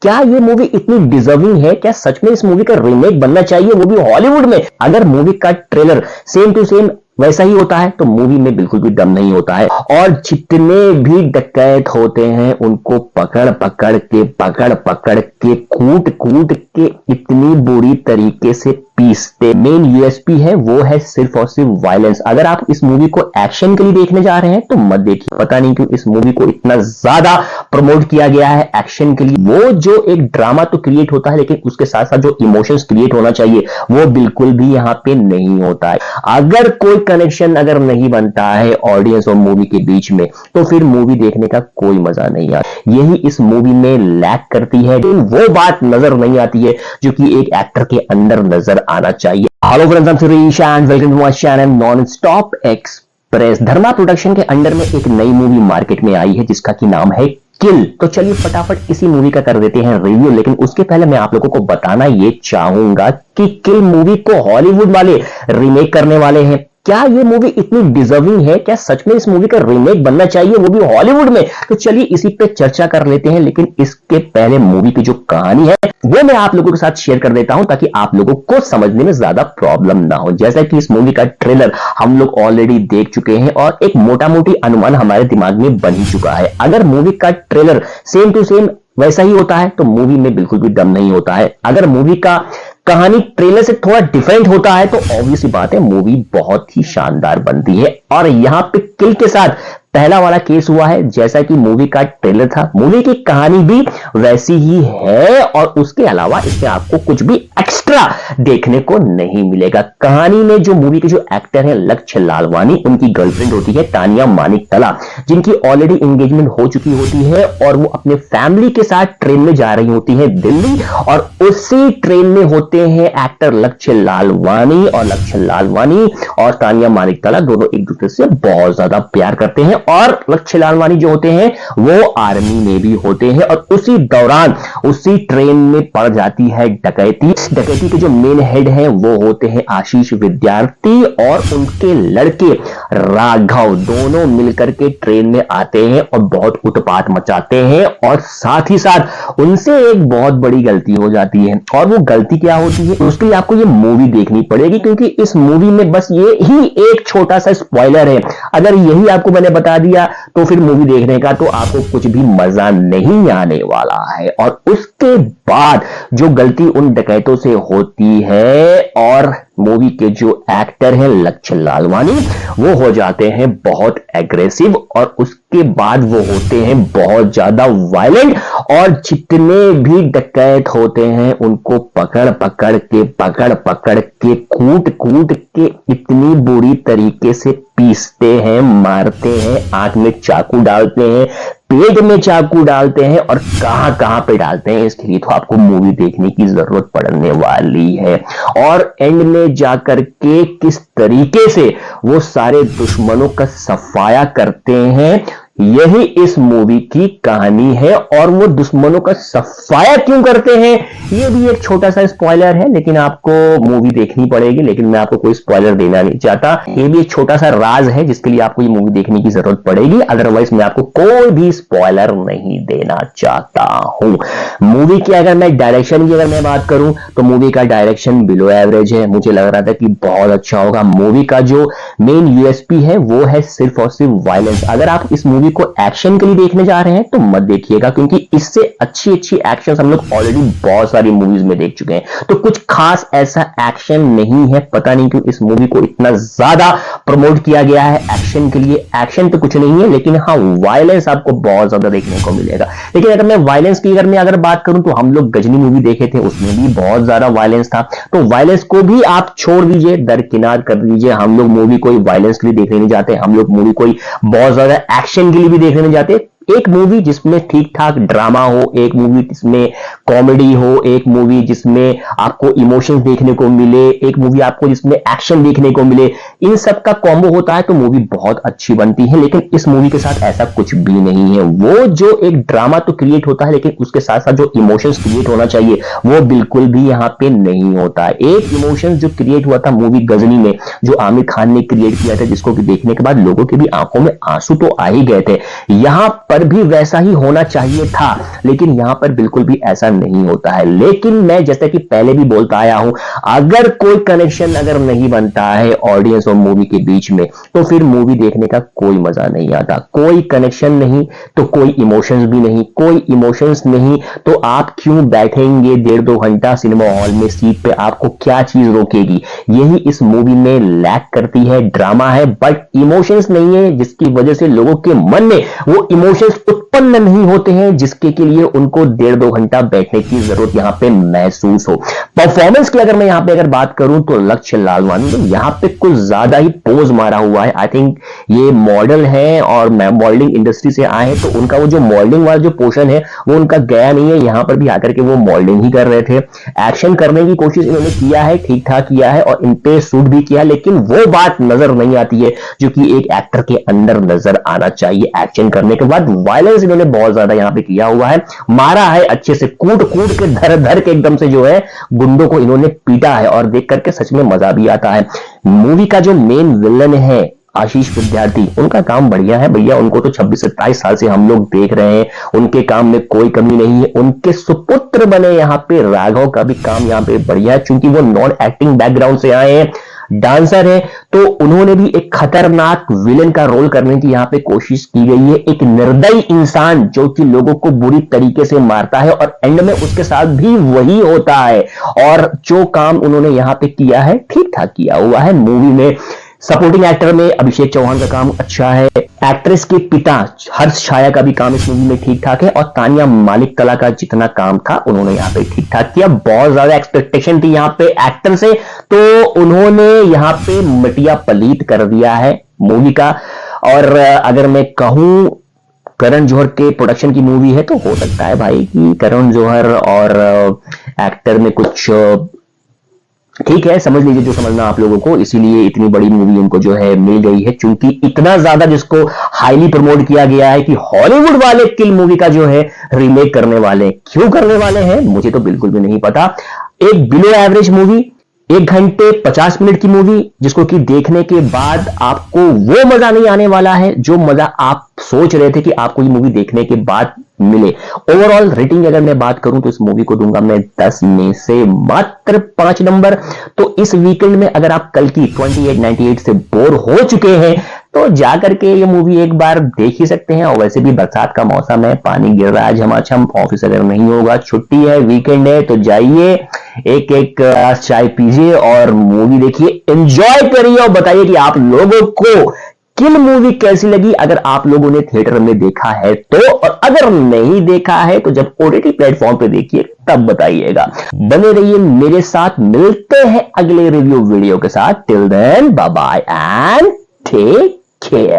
क्या ये मूवी इतनी डिजर्विंग है? क्या सच में इस मूवी का रीमेक बनना चाहिए, वो भी हॉलीवुड में? अगर मूवी का ट्रेलर सेम टू सेम वैसा ही होता है तो मूवी में बिल्कुल भी दम नहीं होता है। और जितने भी डकैत होते हैं उनको पकड़ के कूट कूट के इतनी बुरी तरीके से पीसते। मेन यूएसपी है वो है सिर्फ और सिर्फ वायलेंस। अगर आप इस मूवी को एक्शन के लिए देखने जा रहे हैं तो मत देखिए। पता नहीं क्यों इस मूवी को इतना ज्यादा प्रमोट किया गया है एक्शन के लिए। वो जो एक ड्रामा तो क्रिएट होता है लेकिन उसके साथ साथ जो इमोशंस क्रिएट होना चाहिए वो बिल्कुल भी यहां पे नहीं होता है। अगर कोई कनेक्शन अगर नहीं बनता है ऑडियंस और मूवी के बीच में तो फिर मूवी देखने का कोई मजा नहीं आता। यही इस मूवी में लैक करती है। वो बात नजर नहीं आती है जो कि एक एक्टर के अंदर नजर आना चाहिए। Hello friends, I am Suresh and welcome to my channel non stop express. Dharma production के अंडर में एक नई मूवी मार्केट में आई है जिसका की नाम है किल। तो चलिए फटाफट इसी मूवी का कर देते हैं रिव्यू। लेकिन उसके पहले मैं आप लोगों को बताना ये चाहूंगा कि किल मूवी को हॉलीवुड वाले रीमेक करने वाले हैं। क्या ये मूवी इतनी डिजर्विंग है? क्या सच में इस मूवी का रीमेक बनना चाहिए, वो भी हॉलीवुड में? तो चलिए इसी पे चर्चा कर लेते हैं। लेकिन इसके पहले मूवी की जो कहानी है वो मैं आप लोगों के साथ शेयर कर देता हूं ताकि आप लोगों को समझने में ज्यादा प्रॉब्लम ना हो। जैसा कि इस मूवी का ट्रेलर हम लोग ऑलरेडी देख चुके हैं और एक मोटा मोटी अनुमान हमारे दिमाग में बन ही चुका है। अगर मूवी का ट्रेलर सेम टू सेम वैसा ही होता है तो मूवी में बिल्कुल भी दम नहीं होता है। अगर मूवी का कहानी ट्रेलर से थोड़ा डिफरेंट होता है तो ऑब्वियस बात है मूवी बहुत ही शानदार बनती है। और यहां पे किल के साथ पहला वाला केस हुआ है। जैसा कि मूवी का ट्रेलर था, मूवी की कहानी भी वैसी ही है और उसके अलावा इसमें आपको कुछ भी एक्स्ट्रा देखने को नहीं मिलेगा। कहानी में जो मूवी के जो एक्टर हैं लक्ष्य लालवानी, उनकी गर्लफ्रेंड होती है तानिया मानिकतला, जिनकी ऑलरेडी एंगेजमेंट हो चुकी होती है और वो अपने फैमिली के साथ ट्रेन में जा रही होती है दिल्ली। और उसी ट्रेन में होते हैं एक्टर लक्ष्य लालवानी, और लक्ष्य लालवानी और तानिया मानिकतला दोनों एक दूसरे से बहुत ज्यादा प्यार करते हैं। और लक्ष्य लालवानी जो होते हैं वो आर्मी में भी होते हैं। और उसी दौरान उसी ट्रेन में पड़ जाती है डकैती। डकैती के जो मेन हेड हैं वो होते हैं आशीष विद्यार्थी और उनके लड़के राघव। दोनों मिलकर के ट्रेन में आते हैं और बहुत उत्पात मचाते हैं। और साथ ही साथ उनसे एक बहुत बड़ी गलती हो जाती है। और वो गलती क्या होती है उसके लिए आपको ये मूवी देखनी पड़ेगी, क्योंकि इस मूवी में बस ये ही एक छोटा सा स्पॉइलर है। अगर यही आपको मैंने बता दिया तो फिर मूवी देखने का तो आपको कुछ भी मजा नहीं आने वाला है। और उसके बाद जो गलती उन डकैतों से होती है और मूवी के जो एक्टर हैं लक्ष्य लालवानी वो हो जाते हैं बहुत एग्रेसिव और उसके बाद वो होते हैं बहुत ज्यादा वायलेंट। और जितने भी डकैत होते हैं उनको पकड़ पकड़ के कूट कूट के इतनी बुरी तरीके से पीसते हैं, मारते हैं, आंख में चाकू डालते हैं, पेट में चाकू डालते हैं और कहां कहां पे डालते हैं इसके लिए तो आपको मूवी देखने की जरूरत पड़ने वाली है। और एंड में जाकर के किस तरीके से वो सारे दुश्मनों का सफाया करते हैं यही इस मूवी की कहानी है। और वो दुश्मनों का सफाया क्यों करते हैं ये भी एक छोटा सा स्पॉइलर है, लेकिन आपको मूवी देखनी पड़ेगी। लेकिन मैं आपको कोई स्पॉइलर देना नहीं चाहता। ये भी एक छोटा सा राज है जिसके लिए आपको ये मूवी देखने की जरूरत पड़ेगी। अदरवाइज मैं आपको कोई भी स्पॉइलर नहीं देना चाहता हूं। मूवी की अगर मैं डायरेक्शन की अगर मैं बात करूं तो मूवी का डायरेक्शन बिलो एवरेज है। मुझे लग रहा था कि बहुत अच्छा होगा। मूवी का जो मेन यूएसपी है वो है सिर्फ और सिर्फ वायलेंस। अगर आप इस मूवी को एक्शन के लिए देखने जा रहे हैं तो मत देखिएगा, क्योंकि इससे अच्छी अच्छी एक्शन हम लोग ऑलरेडी बहुत सारी मूवीज में देख चुके हैं। तो कुछ खास ऐसा एक्शन नहीं है। पता नहीं क्यों इस मूवी को इतना ज्यादा प्रमोट किया गया है एक्शन के लिए। एक्शन तो कुछ नहीं है, लेकिन हाँ वायलेंस आपको बहुत ज्यादा देखने को मिलेगा। लेकिन अगर मैं वायलेंस की अगर बात करूं तो हम लोग गजनी मूवी देखे थे, उसमें भी बहुत ज्यादा वायलेंस था। तो वायलेंस को भी आप छोड़ दीजिए, दरकिनार कर दीजिए। हम लोग मूवी कोई वायलेंस के लिए देखने नहीं जाते, हम लोग मूवी कोई बहुत ज्यादा एक्शन के लिए भी देखने नहीं जाते। एक मूवी जिसमें ठीक ठाक ड्रामा हो, एक मूवी जिसमें कॉमेडी हो, एक मूवी जिसमें आपको इमोशंस देखने को मिले, एक मूवी आपको जिसमें एक्शन देखने को मिले, इन सब का कॉम्बो होता है तो मूवी बहुत अच्छी बनती है। लेकिन इस मूवी के साथ ऐसा कुछ भी नहीं है। वो जो एक ड्रामा तो क्रिएट होता है लेकिन उसके साथ साथ जो इमोशंस क्रिएट होना चाहिए वो बिल्कुल भी यहाँ पे नहीं होता है। एक इमोशंस जो क्रिएट हुआ था मूवी गजनी में, जो आमिर खान ने क्रिएट किया था, जिसको कि देखने के बाद लोगों की भी आंखों में आंसू तो आ ही गए थे। यहां पर पर भी वैसा ही होना चाहिए था, लेकिन यहां पर बिल्कुल भी ऐसा नहीं होता है। लेकिन मैं जैसे कि पहले भी बोलता आया हूं, अगर कोई कनेक्शन अगर नहीं बनता है ऑडियंस और मूवी के बीच में, तो फिर मूवी देखने का कोई मजा नहीं आता। कोई कनेक्शन नहीं तो कोई इमोशंस भी नहीं, कोई इमोशंस नहीं तो आप क्यों बैठेंगे 1.5-2 घंटा सिनेमा हॉल में सीट पे, आपको क्या चीज रोकेगी? यही इस मूवी में लैक करती है। ड्रामा है बट इमोशंस नहीं है, जिसकी वजह से लोगों के मन में वो इमोशंस उत्पन्न नहीं होते हैं, जिसके के लिए उनको 1.5-2 घंटा बैठने की जरूरत यहां पे महसूस हो। परफॉर्मेंस की अगर मैं यहां पे अगर बात करूं तो लक्ष्य लालवानी तो यहां पे कुछ ज्यादा ही पोज मारा हुआ है। आई थिंक ये मॉडल है और मॉडलिंग इंडस्ट्री से आए हैं, तो उनका वो जो मॉडलिंग वाला जो पोर्शन है वो उनका गया नहीं है। यहां पर भी आकर के वो मॉडलिंग ही कर रहे थे। एक्शन करने की कोशिश इन्होंने किया है, ठीक ठाक किया है और इन पे सूट भी किया, लेकिन वो बात नजर नहीं आती है जो कि एक एक्टर के अंदर नजर आना चाहिए एक्शन करने के बाद। वायलेंस इन्होंने बहुत ज्यादा यहां पे किया हुआ है, मारा है अच्छे से, कूट कूट के धर धर के एकदम से जो है गुंडों को इन्होंने पीटा है और देख करके सच में मजा भी आता है। मूवी का जो मेन विलन है आशीष विद्यार्थी, उनका काम बढ़िया है भैया। उनको तो 26-27 साल से हम लोग देख रहे हैं, उनके काम में कोई कमी नहीं है। उनके सुपुत्र बने यहाँ पे राघव का भी काम यहाँ पे बढ़िया है, क्योंकि वो नॉन एक्टिंग बैकग्राउंड से आए हैं, डांसर है, तो उन्होंने भी एक खतरनाक विलेन का रोल करने की यहाँ पे कोशिश की गई है। एक निर्दयी इंसान जो कि लोगों को बुरी तरीके से मारता है और एंड में उसके साथ भी वही होता है। और जो काम उन्होंने यहाँ पे किया है ठीक ठाक किया हुआ है। मूवी में सपोर्टिंग एक्टर में अभिषेक चौहान का काम अच्छा है। एक्ट्रेस के पिता हर्ष छाया का भी काम इस मूवी में ठीक ठाक है और तानिया मालिक कला का जितना काम था उन्होंने यहाँ पे ठीक ठाक किया। बहुत ज्यादा एक्सपेक्टेशन थी यहाँ पे एक्टर से, तो उन्होंने यहाँ पे मटिया पलीत कर दिया है मूवी का। और अगर मैं कहूं करण जौहर के प्रोडक्शन की मूवी है, तो हो सकता है भाई कि करण जौहर और एक्टर में कुछ ठीक है, समझ लीजिए जो समझना आप लोगों को, इसीलिए इतनी बड़ी मूवी उनको जो है मिल गई है, क्योंकि इतना ज्यादा जिसको हाईली प्रमोट किया गया है कि हॉलीवुड वाले किल मूवी का जो है रीमेक करने वाले। क्यों करने वाले हैं मुझे तो बिल्कुल भी नहीं पता। एक बिलो एवरेज मूवी, 1 घंटे 50 मिनट की मूवी, जिसको कि देखने के बाद आपको वो मजा नहीं आने वाला है जो मजा आप सोच रहे थे कि आपको ये मूवी देखने के बाद मिले। ओवरऑल रेटिंग अगर मैं बात करूं तो इस मूवी को दूंगा मैं 10 में से मात्र 5 नंबर। तो इस वीकेंड में अगर आप कल की 2898 से बोर हो चुके हैं तो जाकर के ये मूवी एक बार देख ही सकते हैं। और वैसे भी बरसात का मौसम है, पानी गिर रहा है झमाझम, ऑफिस अगर नहीं होगा, छुट्टी है, वीकेंड है, तो जाइए एक एक ग्लास चाय पीजिए और मूवी देखिए, एंजॉय करिए और बताइए कि आप लोगों को किल मूवी कैसी लगी। अगर आप लोगों ने थिएटर में देखा है तो, और अगर नहीं देखा है तो जब ओटीटी प्लेटफॉर्म पे देखिए तब बताइएगा। बने रहिए मेरे साथ, मिलते हैं अगले रिव्यू वीडियो के साथ। Till then bye bye and take care.